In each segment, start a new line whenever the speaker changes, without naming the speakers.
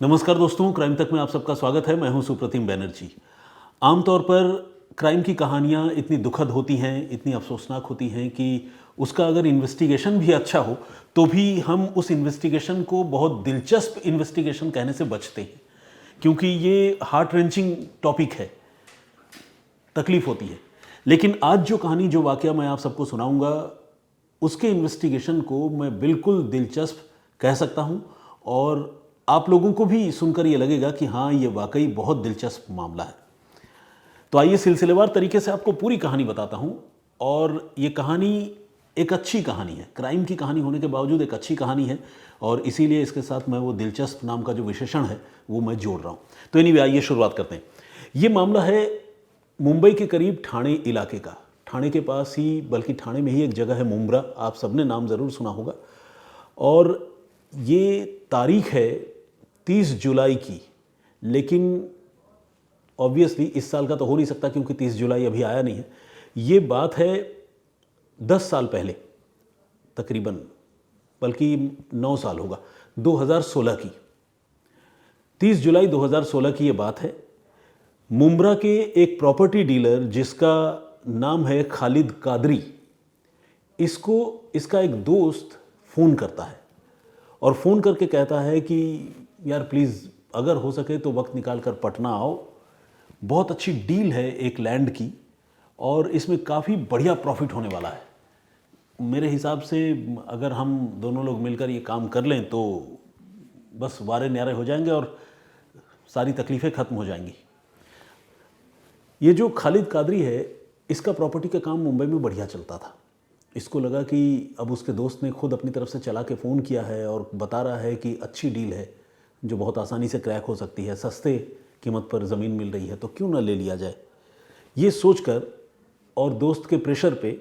नमस्कार दोस्तों, क्राइम तक में आप सबका स्वागत है। मैं हूं सुप्रतिम बैनर्जी। आमतौर पर क्राइम की कहानियां इतनी दुखद होती हैं, इतनी अफसोसनाक होती हैं कि उसका अगर इन्वेस्टिगेशन भी अच्छा हो तो भी हम उस इन्वेस्टिगेशन को बहुत दिलचस्प इन्वेस्टिगेशन कहने से बचते हैं, क्योंकि ये हार्ट रेंचिंग टॉपिक है, तकलीफ होती है। लेकिन आज जो कहानी, जो वाकया मैं आप सबको सुनाऊंगा, उसके इन्वेस्टिगेशन को मैं बिल्कुल दिलचस्प कह सकता हूं और आप लोगों को भी सुनकर ये लगेगा कि हाँ, ये वाकई बहुत दिलचस्प मामला है। तो आइए सिलसिलेवार तरीके से आपको पूरी कहानी बताता हूं। और ये कहानी एक अच्छी कहानी है, क्राइम की कहानी होने के बावजूद एक अच्छी कहानी है, और इसीलिए इसके साथ मैं वो दिलचस्प नाम का जो विशेषण है वो मैं जोड़ रहा हूं। तो एनीवे, आइए शुरुआत करते हैं। ये मामला है मुंबई के करीब ठाणे इलाके का। ठाणे के पास ही, बल्कि ठाणे में ही एक जगह है मुंब्रा, आप सबने नाम ज़रूर सुना होगा। और ये तारीख है 30 जुलाई की, लेकिन ऑब्वियसली इस साल का तो हो नहीं सकता क्योंकि 30 जुलाई अभी आया नहीं है। ये बात है 10 साल पहले तकरीबन, बल्कि 9 साल होगा, 2016 की। 30 जुलाई 2016 की ये बात है। मुंब्रा के एक प्रॉपर्टी डीलर जिसका नाम है खालिद कादरी, इसका एक दोस्त फ़ोन करता है और फ़ोन करके कहता है कि यार प्लीज़, अगर हो सके तो वक्त निकाल कर पटना आओ, बहुत अच्छी डील है एक लैंड की और इसमें काफ़ी बढ़िया प्रॉफिट होने वाला है। मेरे हिसाब से अगर हम दोनों लोग मिलकर ये काम कर लें तो बस वारे न्यारे हो जाएंगे और सारी तकलीफ़ें ख़त्म हो जाएंगी। ये जो खालिद कादरी है, इसका प्रॉपर्टी का काम मुंबई में बढ़िया चलता था। इसको लगा कि अब उसके दोस्त ने खुद अपनी तरफ से चला के फ़ोन किया है और बता रहा है कि अच्छी डील है जो बहुत आसानी से क्रैक हो सकती है, सस्ते कीमत पर ज़मीन मिल रही है, तो क्यों ना ले लिया जाए। ये सोचकर और दोस्त के प्रेशर पे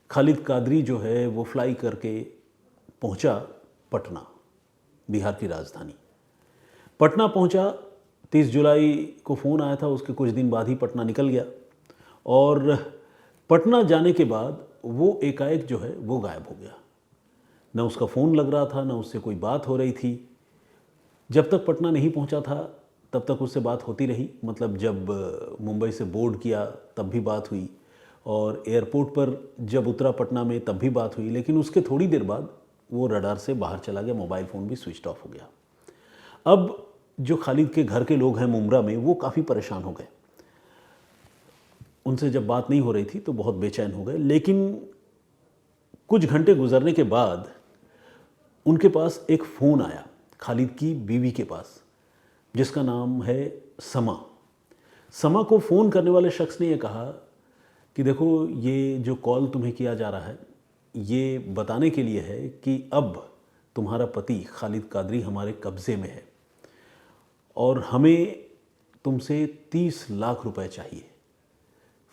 खालिद कादरी जो है वो फ्लाई करके पहुंचा पटना, बिहार की राजधानी। पटना पहुंचा, 30 जुलाई को फ़ोन आया था, उसके कुछ दिन बाद ही पटना निकल गया। और पटना जाने के बाद वो एकाएक जो है वो गायब हो गया। न उसका फ़ोन लग रहा था, न उससे कोई बात हो रही थी। जब तक पटना नहीं पहुंचा था तब तक उससे बात होती रही, मतलब जब मुंबई से बोर्ड किया तब भी बात हुई, और एयरपोर्ट पर जब उतरा पटना में तब भी बात हुई। लेकिन उसके थोड़ी देर बाद वो रडार से बाहर चला गया, मोबाइल फ़ोन भी स्विच ऑफ हो गया। अब जो खालिद के घर के लोग हैं मुंब्रा में, वो काफ़ी परेशान हो गए। उनसे जब बात नहीं हो रही थी तो बहुत बेचैन हो गए। लेकिन कुछ घंटे गुजरने के बाद उनके पास एक फ़ोन आया, खालिद की बीवी के पास, जिसका नाम है समा। समा को फ़ोन करने वाले शख्स ने यह कहा कि देखो, ये जो कॉल तुम्हें किया जा रहा है ये बताने के लिए है कि अब तुम्हारा पति खालिद कादरी हमारे कब्ज़े में है और हमें तुमसे 30 लाख रुपए चाहिए।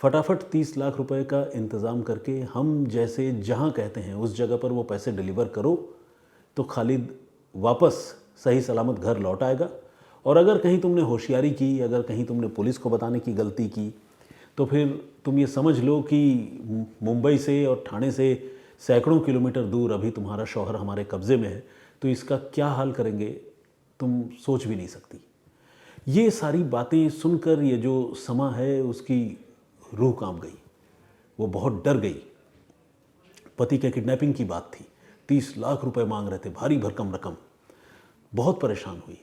फटाफट 30 लाख रुपए का इंतज़ाम करके हम जैसे जहाँ कहते हैं उस जगह पर वो पैसे डिलीवर करो तो खालिद वापस सही सलामत घर लौट आएगा। और अगर कहीं तुमने होशियारी की, अगर कहीं तुमने पुलिस को बताने की गलती की, तो फिर तुम ये समझ लो कि मुंबई से और ठाणे से सैकड़ों किलोमीटर दूर अभी तुम्हारा शौहर हमारे कब्ज़े में है, तो इसका क्या हाल करेंगे तुम सोच भी नहीं सकती। ये सारी बातें सुनकर ये जो समा है उसकी रूह कांप गई, वो बहुत डर गई। पति के किडनैपिंग की बात थी, 30 लाख रुपए मांग रहे थे, भारी भरकम रकम। बहुत परेशान हुई।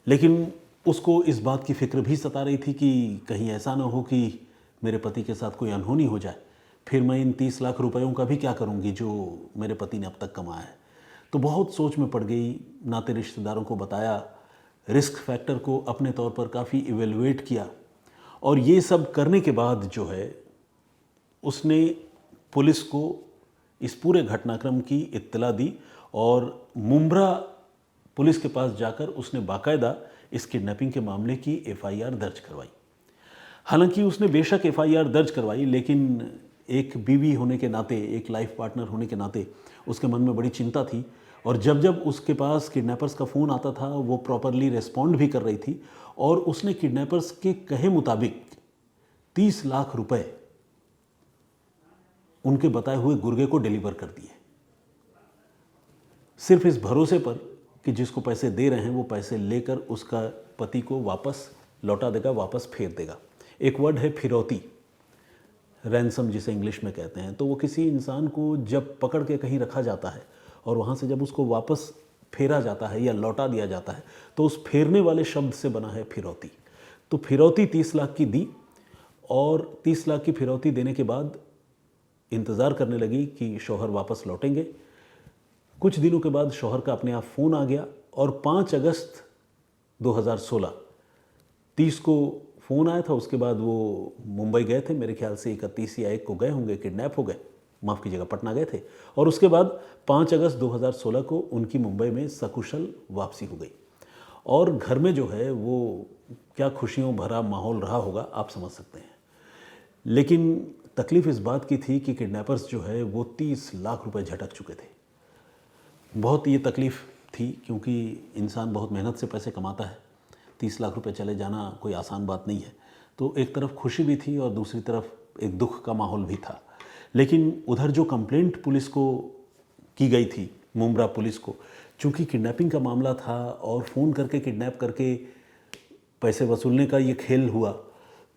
लेकिन उसको इस बात की फ़िक्र भी सता रही थी कि कहीं ऐसा ना हो कि मेरे पति के साथ कोई अनहोनी हो जाए, फिर मैं इन 30 लाख रुपयों का भी क्या करूँगी जो मेरे पति ने अब तक कमाया है। तो बहुत सोच में पड़ गई, नाते रिश्तेदारों को बताया, रिस्क फैक्टर को अपने तौर पर काफ़ी इवेलुएट किया, और ये सब करने के बाद जो है उसने पुलिस को इस पूरे घटनाक्रम की इत्तला दी और मुंब्रा पुलिस के पास जाकर उसने बाकायदा इस किडनैपिंग के मामले की एफआईआर दर्ज करवाई। हालांकि उसने बेशक एफआईआर दर्ज करवाई, लेकिन एक बीवी होने के नाते, एक लाइफ पार्टनर होने के नाते उसके मन में बड़ी चिंता थी। और जब जब उसके पास किडनैपर्स का फ़ोन आता था वो प्रॉपरली रिस्पॉन्ड भी कर रही थी, और उसने किडनैपर्स के कहे मुताबिक 30 लाख रुपए उनके बताए हुए गुर्गे को डिलीवर कर दिए। सिर्फ इस भरोसे पर कि जिसको पैसे दे रहे हैं वो पैसे लेकर उसका पति को वापस लौटा देगा, वापस फेर देगा। एक वर्ड है फिरौती, रैंसम जिसे इंग्लिश में कहते हैं। तो वो किसी इंसान को जब पकड़ के कहीं रखा जाता है और वहाँ से जब उसको वापस फेरा जाता है या लौटा दिया जाता है तो उस फेरने वाले शब्द से बना है फिरौती। तो फिरौती 30 लाख की दी और 30 लाख की फिरौती देने के बाद इंतज़ार करने लगी कि शौहर वापस लौटेंगे। कुछ दिनों के बाद शौहर का अपने आप फ़ोन आ गया और 5 अगस्त 2016 30 को फ़ोन आया था। उसके बाद वो मुंबई गए थे, मेरे ख्याल से 31 या 1 को गए होंगे, किडनैप हो गए, माफ़ कीजिएगा पटना गए थे। और उसके बाद 5 अगस्त 2016 को उनकी मुंबई में सकुशल वापसी हो गई। और घर में जो है वो क्या खुशियों भरा माहौल रहा होगा आप समझ सकते हैं। लेकिन तकलीफ़ इस बात की थी कि किडनैपर्स जो है वो 30 लाख रुपए झटक चुके थे। बहुत ये तकलीफ़ थी क्योंकि इंसान बहुत मेहनत से पैसे कमाता है, 30 लाख रुपए चले जाना कोई आसान बात नहीं है। तो एक तरफ खुशी भी थी और दूसरी तरफ एक दुख का माहौल भी था। लेकिन उधर जो कंप्लेंट पुलिस को की गई थी, मुंब्रा पुलिस को, चूँकि किडनैपिंग का मामला था और फ़ोन करके किडनैप करके पैसे वसूलने का ये खेल हुआ,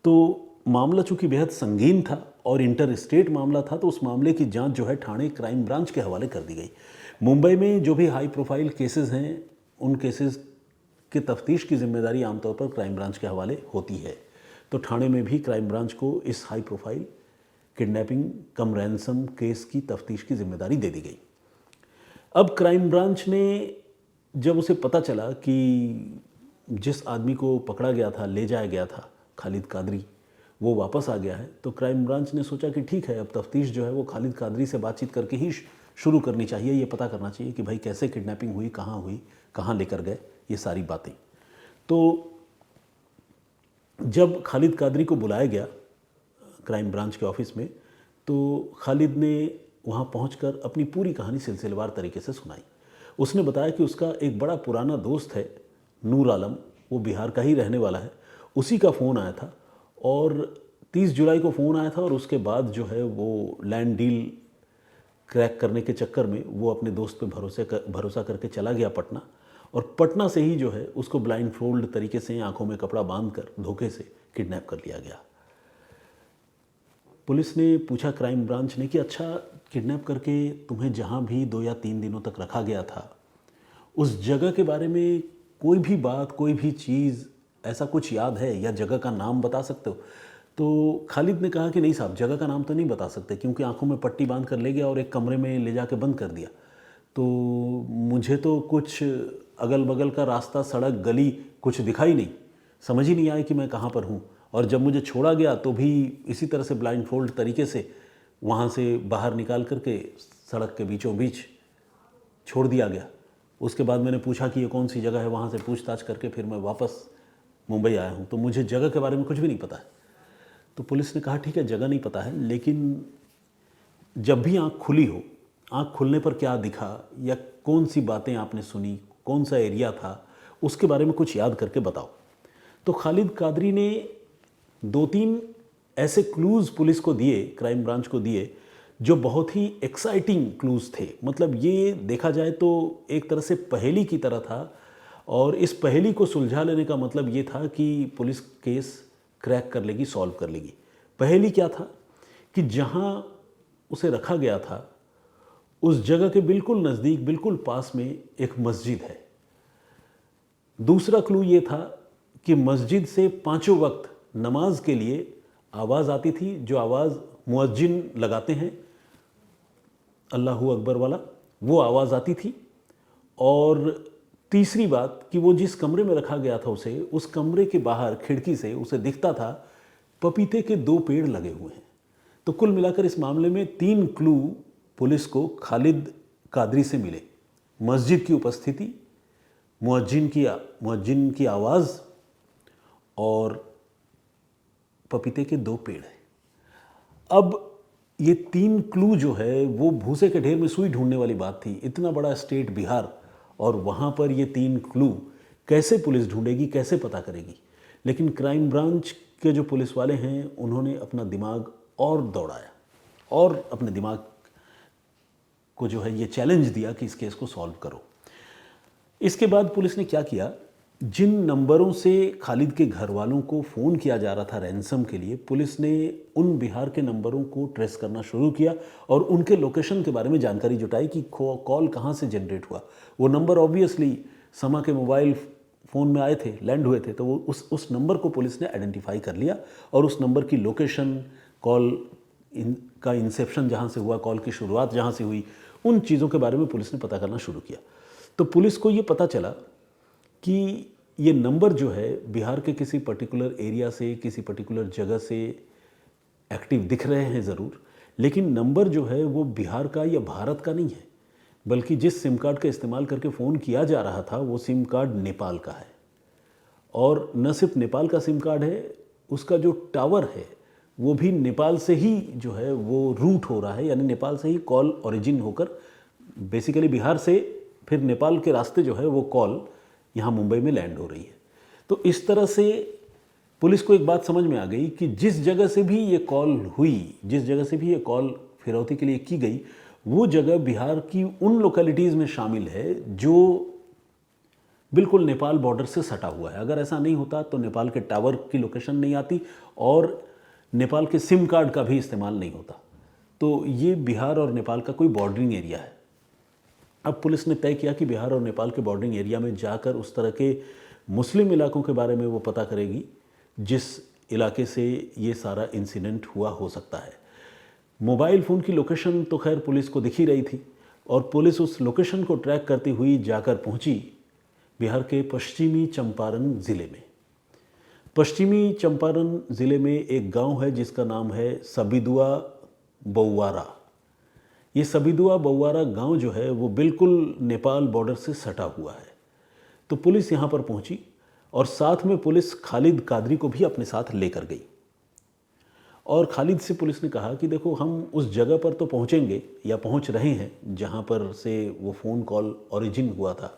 तो मामला चूँकि बेहद संगीन था और इंटर स्टेट मामला था, तो उस मामले की जांच जो है ठाणे क्राइम ब्रांच के हवाले कर दी गई। मुंबई में जो भी हाई प्रोफाइल केसेस हैं, उन केसेस के तफ्तीश की जिम्मेदारी आमतौर पर क्राइम ब्रांच के हवाले होती है। तो ठाणे में भी क्राइम ब्रांच को इस हाई प्रोफाइल किडनैपिंग कम रैंसम केस की तफ्तीश की जिम्मेदारी दे दी गई। अब क्राइम ब्रांच ने जब उसे पता चला कि जिस आदमी को पकड़ा गया था, ले जाया गया था, खालिद कादरी, वो वापस आ गया है, तो क्राइम ब्रांच ने सोचा कि ठीक है, अब तफ्तीश जो है वो खालिद कादरी से बातचीत करके ही शुरू करनी चाहिए। ये पता करना चाहिए कि भाई कैसे किडनैपिंग हुई, कहाँ लेकर गए, ये सारी बातें। तो जब खालिद कादरी को बुलाया गया क्राइम ब्रांच के ऑफिस में, तो खालिद ने वहाँ पहुंचकर अपनी पूरी कहानी सिलसिलेवार तरीके से सुनाई। उसने बताया कि उसका एक बड़ा पुराना दोस्त है, नूर आलम, वो बिहार का ही रहने वाला है, उसी का फ़ोन आया था और 30 जुलाई को फ़ोन आया था और उसके बाद जो है वो लैंड डील क्रैक करने के चक्कर में वो अपने दोस्त पे भरोसा करके चला गया पटना, और पटना से ही जो है उसको ब्लाइंड फोल्ड तरीके से आंखों में कपड़ा बांधकर धोखे से किडनैप कर लिया गया। पुलिस ने पूछा क्राइम ब्रांच ने कि अच्छा, किडनैप करके तुम्हें जहाँ भी 2 या 3 दिनों तक रखा गया था, उस जगह के बारे में कोई भी बात, कोई भी चीज़, ऐसा कुछ याद है या जगह का नाम बता सकते हो? तो खालिद ने कहा कि नहीं साहब, जगह का नाम तो नहीं बता सकते क्योंकि आंखों में पट्टी बांध कर ले गया और एक कमरे में ले जाके बंद कर दिया। तो मुझे तो कुछ अगल बगल का रास्ता, सड़क, गली कुछ दिखाई नहीं, समझ ही नहीं आया कि मैं कहाँ पर हूँ। और जब मुझे छोड़ा गया तो भी इसी तरह से ब्लाइंड फोल्ड तरीके से वहाँ से बाहर निकाल करके सड़क के बीचों बीच छोड़ दिया गया। उसके बाद मैंने पूछा कि ये कौन सी जगह है, वहाँ से पूछताछ करके फिर मैं वापस मुंबई आया हूँ, तो मुझे जगह के बारे में कुछ भी नहीं पता है। तो पुलिस ने कहा ठीक है, जगह नहीं पता है, लेकिन जब भी आँख खुली हो, आँख खुलने पर क्या दिखा या कौन सी बातें आपने सुनी, कौन सा एरिया था, उसके बारे में कुछ याद करके बताओ। तो खालिद कादरी ने 2-3 ऐसे क्लूज़ पुलिस को दिए, क्राइम ब्रांच को दिए, जो बहुत ही एक्साइटिंग क्लूज़ थे। मतलब ये देखा जाए तो एक तरह से पहेली की तरह था, और इस पहेली को सुलझा लेने का मतलब ये था कि पुलिस केस क्रैक कर लेगी, सॉल्व कर लेगी। पहेली क्या था कि जहाँ उसे रखा गया था उस जगह के बिल्कुल नज़दीक, बिल्कुल पास में एक मस्जिद है। दूसरा क्लू ये था कि मस्जिद से 5 वक्त नमाज के लिए आवाज़ आती थी, जो आवाज़ मुअज्जिन लगाते हैं, अल्लाहू अकबर वाला, वो आवाज़ आती थी। और तीसरी बात कि वो जिस कमरे में रखा गया था उसे, उस कमरे के बाहर खिड़की से उसे दिखता था पपीते के 2 पेड़ लगे हुए हैं। तो कुल मिलाकर इस मामले में 3 क्लू पुलिस को खालिद कादरी से मिले: मस्जिद की उपस्थिति, मुअज्जिन की आवाज़ और पपीते के 2 पेड़ हैं। अब ये 3 क्लू जो है वो भूसे के ढेर में सुई ढूंढने वाली बात थी। इतना बड़ा स्टेट बिहार, और वहाँ पर ये 3 क्लू कैसे पुलिस ढूंढेगी, कैसे पता करेगी? लेकिन क्राइम ब्रांच के जो पुलिस वाले हैं उन्होंने अपना दिमाग और दौड़ाया और अपने दिमाग को जो है ये चैलेंज दिया कि इस केस को सॉल्व करो। इसके बाद पुलिस ने क्या किया, जिन नंबरों से खालिद के घर वालों को फ़ोन किया जा रहा था रैंसम के लिए, पुलिस ने उन बिहार के नंबरों को ट्रेस करना शुरू किया और उनके लोकेशन के बारे में जानकारी जुटाई कि कॉल कहाँ से जनरेट हुआ। वो नंबर ऑब्वियसली समा के मोबाइल फ़ोन में आए थे, लैंड हुए थे, तो वो उस नंबर को पुलिस ने आइडेंटिफाई कर लिया और उस नंबर की लोकेशन, कॉल का इंसेप्शन जहाँ से हुआ, कॉल की शुरुआत जहाँ से हुई, उन चीज़ों के बारे में पुलिस ने पता करना शुरू किया। तो पुलिस को ये पता चला कि ये नंबर जो है बिहार के किसी पर्टिकुलर एरिया से, किसी पर्टिकुलर जगह से एक्टिव दिख रहे हैं ज़रूर, लेकिन नंबर जो है वो बिहार का या भारत का नहीं है, बल्कि जिस सिम कार्ड का इस्तेमाल करके फ़ोन किया जा रहा था वो सिम कार्ड नेपाल का है। और न सिर्फ नेपाल का सिम कार्ड है, उसका जो टावर है वो भी नेपाल से ही जो है वो रूट हो रहा है, यानी नेपाल से ही कॉल ओरिजिन होकर बेसिकली बिहार से फिर नेपाल के रास्ते जो है वो कॉल यहाँ मुंबई में लैंड हो रही है। तो इस तरह से पुलिस को एक बात समझ में आ गई कि जिस जगह से भी ये कॉल हुई, जिस जगह से भी ये कॉल फिरौती के लिए की गई, वो जगह बिहार की उन लोकेलिटीज़ में शामिल है जो बिल्कुल नेपाल बॉर्डर से सटा हुआ है। अगर ऐसा नहीं होता तो नेपाल के टावर की लोकेशन नहीं आती और नेपाल के सिम कार्ड का भी इस्तेमाल नहीं होता। तो ये बिहार और नेपाल का कोई बॉर्डरिंग एरिया है। अब पुलिस ने तय किया कि बिहार और नेपाल के बॉर्डरिंग एरिया में जाकर उस तरह के मुस्लिम इलाकों के बारे में वो पता करेगी जिस इलाके से ये सारा इंसिडेंट हुआ हो सकता है। मोबाइल फ़ोन की लोकेशन तो खैर पुलिस को दिख ही रही थी और पुलिस उस लोकेशन को ट्रैक करती हुई जाकर पहुंची बिहार के पश्चिमी चंपारण ज़िले में। पश्चिमी चंपारण ज़िले में एक गांव है जिसका नाम है सबिदुआ बउवारा। ये सबिदुआ बउवारा गांव जो है वो बिल्कुल नेपाल बॉर्डर से सटा हुआ है। तो पुलिस यहाँ पर पहुंची और साथ में पुलिस खालिद कादरी को भी अपने साथ लेकर गई। और खालिद से पुलिस ने कहा कि देखो, हम उस जगह पर तो पहुँचेंगे या पहुँच रहे हैं जहाँ पर से वो फ़ोन कॉल ओरिजिन हुआ था,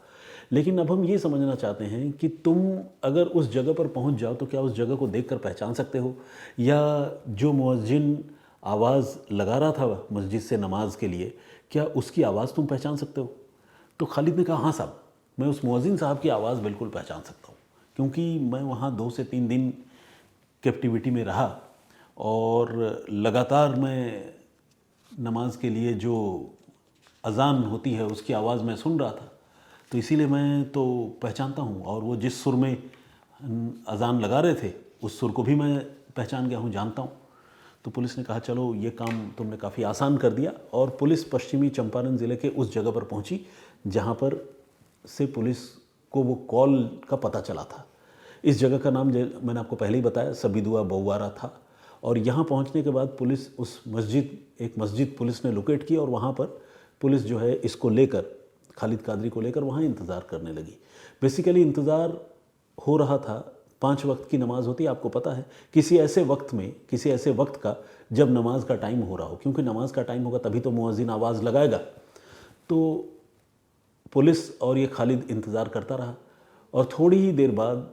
लेकिन अब हम ये समझना चाहते हैं कि तुम अगर उस जगह पर पहुँच जाओ तो क्या उस जगह को देखकर पहचान सकते हो, या जो मुअज्जिन आवाज़ लगा रहा था मस्जिद से नमाज के लिए, क्या उसकी आवाज़ तुम पहचान सकते हो? तो खालिद ने कहा, हाँ साहब, मैं उस मुअज्जिन साहब की आवाज़ बिल्कुल पहचान सकता हूँ, क्योंकि मैं वहाँ 2 से 3 दिन कैप्टिविटी में रहा और लगातार मैं नमाज के लिए जो अज़ान होती है उसकी आवाज़ मैं सुन रहा था, तो इसीलिए मैं तो पहचानता हूँ। और वो जिस सुर में अज़ान लगा रहे थे उस सुर को भी मैं पहचान गया हूँ, जानता हूँ। तो पुलिस ने कहा, चलो ये काम तुमने काफ़ी आसान कर दिया, और पुलिस पश्चिमी चंपारण ज़िले के उस जगह पर पहुंची जहां पर से पुलिस को वो कॉल का पता चला था। इस जगह का नाम मैंने आपको पहले ही बताया, सबिदुआ बउवारा था। और यहाँ पहुंचने के बाद पुलिस उस एक मस्जिद पुलिस ने लोकेट की और वहाँ पर पुलिस जो है इसको लेकर, खालिद कादरी को लेकर वहाँ इंतज़ार करने लगी। बेसिकली इंतज़ार हो रहा था, 5 वक्त की नमाज़ होती है, आपको पता है, किसी ऐसे वक्त का जब नमाज का टाइम हो रहा हो, क्योंकि नमाज का टाइम होगा तभी तो मुअज्जिन आवाज़ लगाएगा। तो पुलिस और ये खालिद इंतज़ार करता रहा और थोड़ी ही देर बाद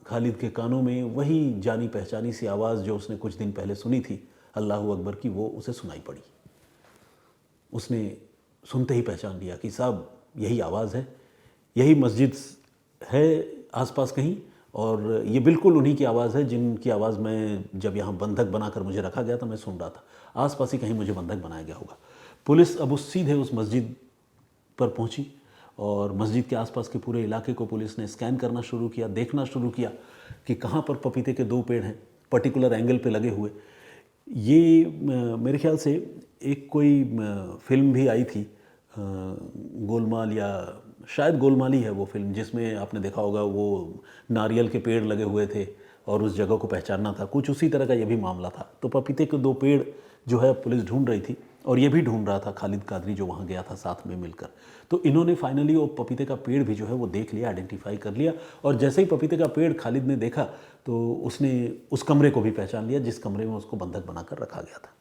खालिद के कानों में वही जानी पहचानी सी आवाज़ जो उसने कुछ दिन पहले सुनी थी, अल्लाहू अकबर की, वो उसे सुनाई पड़ी। उसने सुनते ही पहचान लिया कि साहब यही आवाज़ है, यही मस्जिद है आसपास कहीं, और ये बिल्कुल उन्हीं की आवाज़ है जिनकी आवाज़ मैं जब यहाँ बंधक बनाकर मुझे रखा गया था मैं सुन रहा था। आसपास ही कहीं मुझे बंधक बनाया गया होगा। पुलिस अब सीधे उस मस्जिद पर पहुँची और मस्जिद के आसपास के पूरे इलाके को पुलिस ने स्कैन करना शुरू किया, देखना शुरू किया कि कहाँ पर पपीते के 2 पेड़ हैं पर्टिकुलर एंगल पे लगे हुए। ये मेरे ख्याल से एक कोई फिल्म भी आई थी, गोलमाल, या शायद गोलमाल ही है वो फिल्म, जिसमें आपने देखा होगा वो नारियल के पेड़ लगे हुए थे और उस जगह को पहचानना था। कुछ उसी तरह का ये भी मामला था। तो पपीते के 2 पेड़ जो है पुलिस ढूंढ रही थी और ये भी ढूंढ रहा था खालिद कादरी जो वहाँ गया था साथ में मिलकर। तो इन्होंने फाइनली वो पपीते का पेड़ भी जो है वो देख लिया, आइडेंटिफाई कर लिया, और जैसे ही पपीते का पेड़ खालिद ने देखा तो उसने उस कमरे को भी पहचान लिया जिस कमरे में उसको बंधक बनाकर रखा गया था।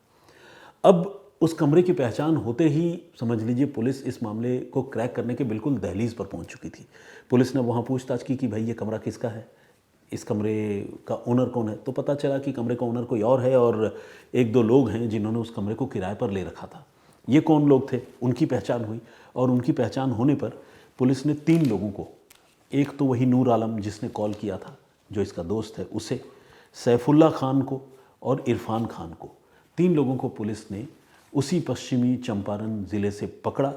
अब उस कमरे की पहचान होते ही समझ लीजिए पुलिस इस मामले को क्रैक करने के बिल्कुल दहलीज पर पहुंच चुकी थी। पुलिस ने वहाँ पूछताछ की कि भाई ये कमरा किसका है, इस कमरे का ओनर कौन है। तो पता चला कि कमरे का ओनर कोई और है और 1-2 लोग हैं जिन्होंने उस कमरे को किराए पर ले रखा था। ये कौन लोग थे, उनकी पहचान हुई, और उनकी पहचान होने पर पुलिस ने 3 लोगों को, एक तो वही नूर आलम जिसने कॉल किया था जो इसका दोस्त है उसे, सैफुल्ला खान को और इरफान खान को, 3 लोगों को पुलिस ने उसी पश्चिमी चंपारण ज़िले से पकड़ा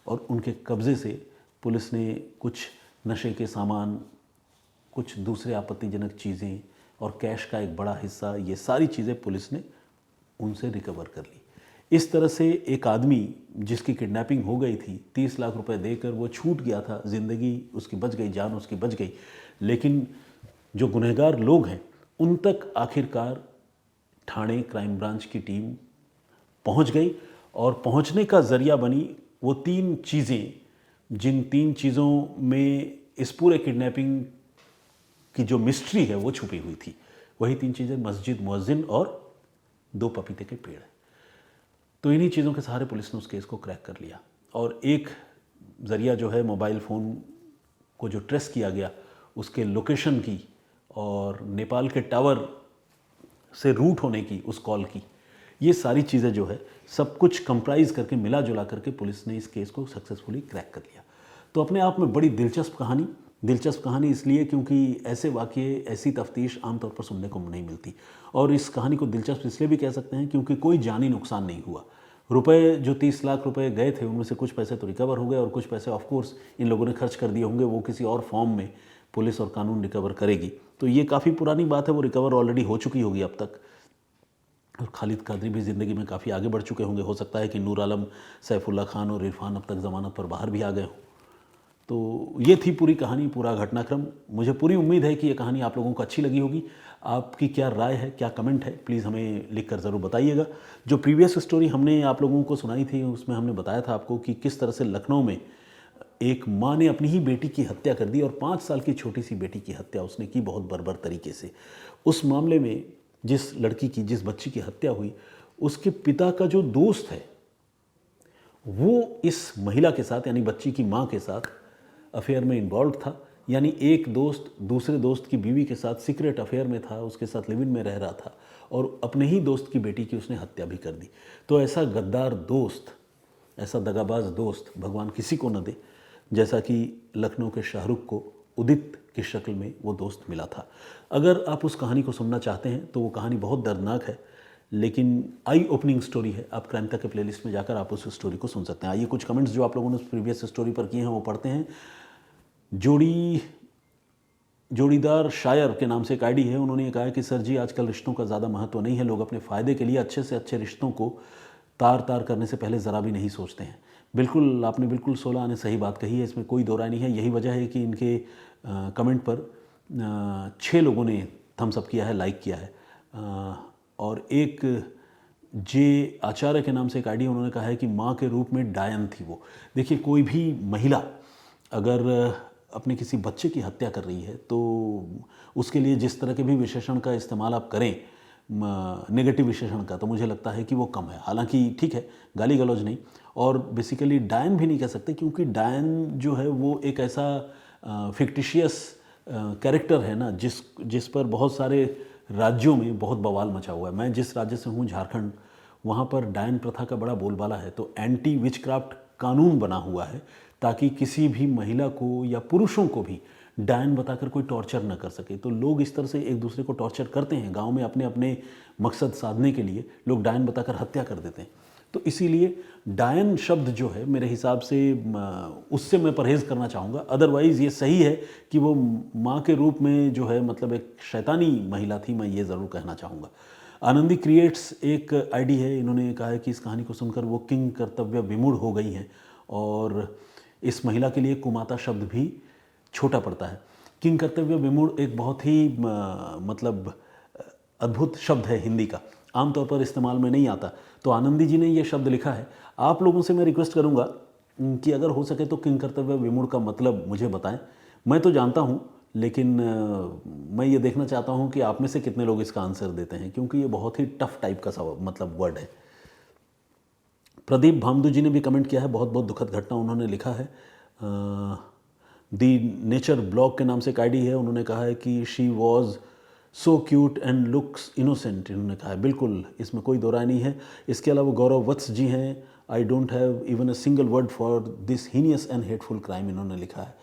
और उनके कब्ज़े से पुलिस ने कुछ नशे के सामान, कुछ दूसरे आपत्तिजनक चीज़ें और कैश का एक बड़ा हिस्सा, ये सारी चीज़ें पुलिस ने उनसे रिकवर कर ली। इस तरह से एक आदमी जिसकी किडनैपिंग हो गई थी, 30 लाख रुपए देकर वो छूट गया था, ज़िंदगी उसकी बच गई, जान उसकी बच गई, लेकिन जो गुनहगार लोग हैं उन तक आखिरकार ठाणे क्राइम ब्रांच की टीम पहुंच गई और पहुंचने का ज़रिया बनी वो 3 चीज़ें, जिन 3 चीज़ों में इस पूरे किडनैपिंग की जो मिस्ट्री है वो छुपी हुई थी। वही 3 चीज़ें, मस्जिद, मुअज्जिन और 2 पपीते के पेड़। तो इन्हीं चीज़ों के सहारे पुलिस ने उस केस को क्रैक कर लिया और एक ज़रिया जो है मोबाइल फ़ोन को जो ट्रेस किया गया, उसके लोकेशन की और नेपाल के टावर से रूट होने की उस कॉल की, ये सारी चीज़ें जो है सब कुछ कंप्राइज करके मिला जुला करके पुलिस ने इस केस को सक्सेसफुली क्रैक कर लिया। तो अपने आप में बड़ी दिलचस्प कहानी इसलिए क्योंकि ऐसे वाक़ये, ऐसी तफ्तीश आमतौर पर सुनने को नहीं मिलती। और इस कहानी को दिलचस्प इसलिए भी कह सकते हैं क्योंकि कोई जानी नुकसान नहीं हुआ। रुपए जो 30 लाख रुपए गए थे उनमें से कुछ पैसे तो रिकवर हो गए और कुछ पैसे ऑफ कोर्स इन लोगों ने खर्च कर दिए होंगे, वो किसी और फॉर्म में पुलिस और कानून रिकवर करेगी। तो ये काफ़ी पुरानी बात है, वो रिकवर ऑलरेडी हो चुकी होगी अब तक। और खालिद कादरी भी ज़िंदगी में काफ़ी आगे बढ़ चुके होंगे। हो सकता है कि नूर आलम, सैफुल्ला खान और इरफान अब तक ज़मानत पर बाहर भी आ गए हों। तो ये थी पूरी कहानी, पूरा घटनाक्रम। मुझे पूरी उम्मीद है कि ये कहानी आप लोगों को अच्छी लगी होगी। आपकी क्या राय है, क्या कमेंट है, प्लीज़ हमें लिखकर ज़रूर बताइएगा। जो प्रीवियस स्टोरी हमने आप लोगों को सुनाई थी उसमें हमने बताया था आपको कि किस तरह से लखनऊ में एक माँ ने अपनी ही बेटी की हत्या कर दी और 5 साल की छोटी सी बेटी की हत्या उसने की बहुत बर्बर तरीके से। उस मामले में जिस लड़की की, जिस बच्ची की हत्या हुई, उसके पिता का जो दोस्त है वो इस महिला के साथ, यानी बच्ची की माँ के साथ अफेयर में इन्वॉल्व था। यानी एक दोस्त दूसरे दोस्त की बीवी के साथ सीक्रेट अफेयर में था, उसके साथ लिव इन में रह रहा था और अपने ही दोस्त की बेटी की उसने हत्या भी कर दी। तो ऐसा गद्दार दोस्त, ऐसा दगाबाज दोस्त भगवान किसी को न दे, जैसा कि लखनऊ के शाहरुख को उदित की शक्ल में वो दोस्त मिला था। अगर आप उस कहानी को सुनना चाहते हैं तो वो कहानी बहुत दर्दनाक है, लेकिन आई ओपनिंग स्टोरी है। आप क्राइम तक के प्लेलिस्ट में जाकर आप उस स्टोरी को सुन सकते हैं। आइए कुछ कमेंट्स जो आप लोगों ने उस प्रीवियस स्टोरी पर किए हैं वो पढ़ते हैं। जोड़ीदार शायर के नाम से एक आईडी है, उन्होंने कहा है कि सर जी आजकल रिश्तों का ज़्यादा महत्व नहीं है, लोग अपने फ़ायदे के लिए अच्छे से अच्छे रिश्तों को तार तार करने से पहले ज़रा भी नहीं सोचते हैं। बिल्कुल, आपने बिल्कुल 16 आने सही बात कही है, इसमें कोई दो राय नहीं है। यही वजह है कि इनके कमेंट पर 6 लोगों ने थम्स अप किया है, लाइक किया है। और एक जे आचार्य के नाम से एक आईडी, उन्होंने कहा है कि माँ के रूप में डायन थी वो। देखिए, कोई भी महिला अगर अपने किसी बच्चे की हत्या कर रही है तो उसके लिए जिस तरह के भी विशेषण का इस्तेमाल आप करें, नेगेटिव विशेषण का, तो मुझे लगता है कि वो कम है। हालांकि ठीक है, गाली गलौज नहीं, और बेसिकली डायन भी नहीं कह सकते क्योंकि डायन जो है वो एक ऐसा फिक्टिशियस कैरेक्टर है ना जिस पर बहुत सारे राज्यों में बहुत बवाल मचा हुआ है। मैं जिस राज्य से हूँ, झारखंड, वहाँ पर डायन प्रथा का बड़ा बोलबाला है। तो एंटी विचक्राफ्ट कानून बना हुआ है ताकि किसी भी महिला को या पुरुषों को भी डायन बताकर कोई टॉर्चर न कर सके। तो लोग इस तरह से एक दूसरे को टॉर्चर करते हैं गांव में, अपने अपने मकसद साधने के लिए लोग डायन बताकर हत्या कर देते हैं। तो इसीलिए डायन शब्द जो है मेरे हिसाब से उससे मैं परहेज़ करना चाहूँगा। अदरवाइज़ ये सही है कि वो माँ के रूप में जो है मतलब एक शैतानी महिला थी, मैं ये ज़रूर कहना चाहूँगा। आनंदी क्रिएट्स एक आईडी है, इन्होंने कहा है कि इस कहानी को सुनकर वो किंग कर्तव्य विमूढ़ हो गई हैं और इस महिला के लिए कुमाता शब्द भी छोटा पड़ता है। किंग कर्तव्य विमूढ़ एक बहुत ही मतलब अद्भुत शब्द है हिंदी का, आमतौर पर इस्तेमाल में नहीं आता। तो आनंदी जी ने ये शब्द लिखा है। आप लोगों से मैं रिक्वेस्ट करूंगा कि अगर हो सके तो किंग कर्तव्य विमूढ़ का मतलब मुझे बताएं। मैं तो जानता हूं, लेकिन मैं ये देखना चाहता हूं कि आप में से कितने लोग इसका आंसर देते हैं, क्योंकि ये बहुत ही टफ टाइप का मतलब वर्ड है। प्रदीप भामदू जी ने भी कमेंट किया है, बहुत बहुत दुखद घटना उन्होंने लिखा है। दी नेचर ब्लॉग के नाम से एक आईडी है, उन्होंने कहा है कि she was so cute and looks innocent, इन्होंने कहा है। बिल्कुल, इसमें कोई दो राय नहीं है। इसके अलावा गौरव वत्स जी हैं, I don't have even a single word for this heinous and hateful crime, इन्होंने लिखा है।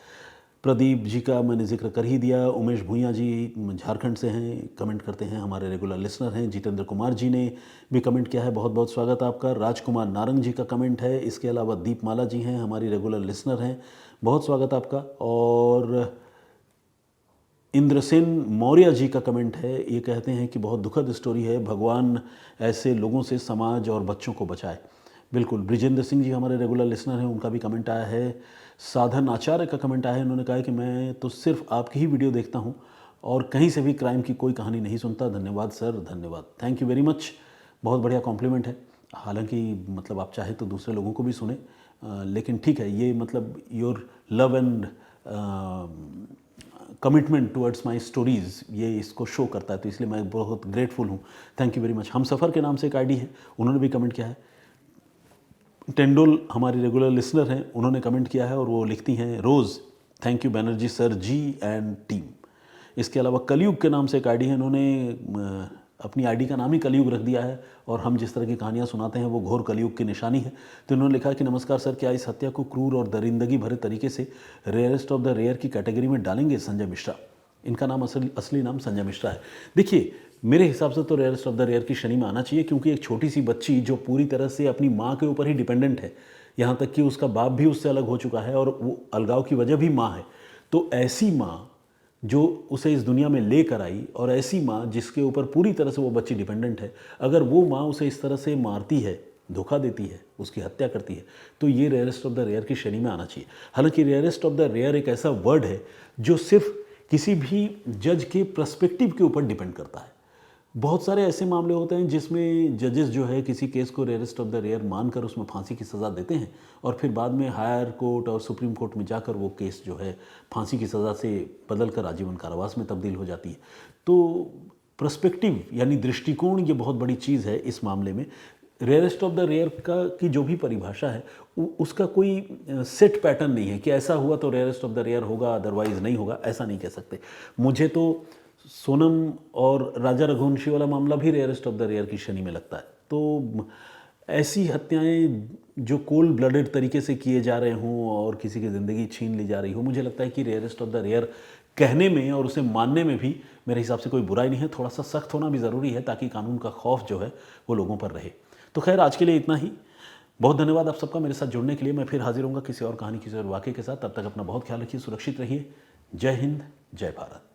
प्रदीप जी का मैंने जिक्र कर ही दिया। उमेश भूंया जी झारखंड से हैं, कमेंट करते हैं, हमारे रेगुलर लिसनर हैं। जितेंद्र कुमार जी ने भी कमेंट किया है, बहुत बहुत स्वागत आपका। राजकुमार नारंग जी का कमेंट है। इसके अलावा दीपमाला जी हैं, हमारी रेगुलर लिसनर हैं, बहुत स्वागत आपका। और इंद्रसेन मौर्य जी का कमेंट है, ये कहते हैं कि बहुत दुखद स्टोरी है, भगवान ऐसे लोगों से समाज और बच्चों को बचाए। बिल्कुल। ब्रिजेंद्र सिंह जी हमारे रेगुलर लिसनर हैं, उनका भी कमेंट आया है। साधन आचार्य का कमेंट आया है, उन्होंने कहा है कि मैं तो सिर्फ आपकी ही वीडियो देखता हूं और कहीं से भी क्राइम की कोई कहानी नहीं सुनता। धन्यवाद सर, धन्यवाद, थैंक यू वेरी मच, बहुत बढ़िया कॉम्प्लीमेंट है। हालांकि मतलब आप चाहे तो दूसरे लोगों को भी सुने, लेकिन ठीक है, ये मतलब your love and commitment towards my stories ये इसको शो करता है, तो इसलिए मैं बहुत ग्रेटफुल हूँ। Thank you very much. हम सफ़र के नाम से एक आईडी है, उन्होंने भी कमेंट किया है। टेंडुल हमारी रेगुलर लिसनर हैं, उन्होंने कमेंट किया है और वो लिखती हैं, रोज़ thank you Banerjee sir ji and team. इसके अलावा कलयुग के नाम से एक आईडी है, इन्होंने अपनी आईडी का नाम ही कलयुग रख दिया है और हम जिस तरह की कहानियाँ सुनाते हैं वो घोर कलयुग की निशानी है। तो इन्होंने लिखा कि नमस्कार सर, क्या इस हत्या को क्रूर और दरिंदगी भरे तरीके से रेयरेस्ट ऑफ द रेयर की कैटेगरी में डालेंगे संजय मिश्रा? इनका नाम असली नाम संजय मिश्रा है। देखिए, मेरे हिसाब से तो रेयरेस्ट ऑफ द रेयर की श्रेणी में आना चाहिए, क्योंकि एक छोटी सी बच्ची जो पूरी तरह से अपनी माँ के ऊपर ही डिपेंडेंट है, यहाँ तक कि उसका बाप भी उससे अलग हो चुका है और वो अलगाव की वजह भी माँ है। तो ऐसी माँ जो उसे इस दुनिया में लेकर आई और ऐसी माँ जिसके ऊपर पूरी तरह से वो बच्ची डिपेंडेंट है, अगर वो माँ उसे इस तरह से मारती है, धोखा देती है, उसकी हत्या करती है, तो ये रेयरेस्ट ऑफ द रेयर की श्रेणी में आना चाहिए। हालांकि रेयरेस्ट ऑफ द रेयर एक ऐसा वर्ड है जो सिर्फ किसी भी जज के पर्सपेक्टिव के ऊपर डिपेंड करता है। बहुत सारे ऐसे मामले होते हैं जिसमें जजेस जो है किसी केस को रेयरेस्ट ऑफ द रेयर मानकर उसमें फांसी की सज़ा देते हैं और फिर बाद में हायर कोर्ट और सुप्रीम कोर्ट में जाकर वो केस जो है फांसी की सज़ा से बदलकर आजीवन कारावास में तब्दील हो जाती है। तो पर्सपेक्टिव यानी दृष्टिकोण ये बहुत बड़ी चीज़ है इस मामले में। रेयरेस्ट ऑफ द रेयर का की जो भी परिभाषा है उसका कोई सेट पैटर्न नहीं है कि ऐसा हुआ तो रेयरेस्ट ऑफ द रेयर होगा, अदरवाइज नहीं होगा, ऐसा नहीं कह सकते। मुझे तो सोनम और राजा रघुवंशी वाला मामला भी रेयरेस्ट ऑफ द रेयर की श्रेणी में लगता है। तो ऐसी हत्याएं जो कोल्ड ब्लडेड तरीके से किए जा रहे हों और किसी की ज़िंदगी छीन ली जा रही हो, मुझे लगता है कि रेयरेस्ट ऑफ द रेयर कहने में और उसे मानने में भी मेरे हिसाब से कोई बुराई नहीं है। थोड़ा सा सख्त होना भी ज़रूरी है ताकि कानून का खौफ जो है वो लोगों पर रहे। तो खैर, आज के लिए इतना ही। बहुत धन्यवाद आप सबका मेरे साथ जुड़ने के लिए। मैं फिर हाजिर होऊंगा किसी और कहानी, किसी और वाक़े के साथ। तब तक अपना बहुत ख्याल रखिए, सुरक्षित रहिए। जय हिंद, जय भारत।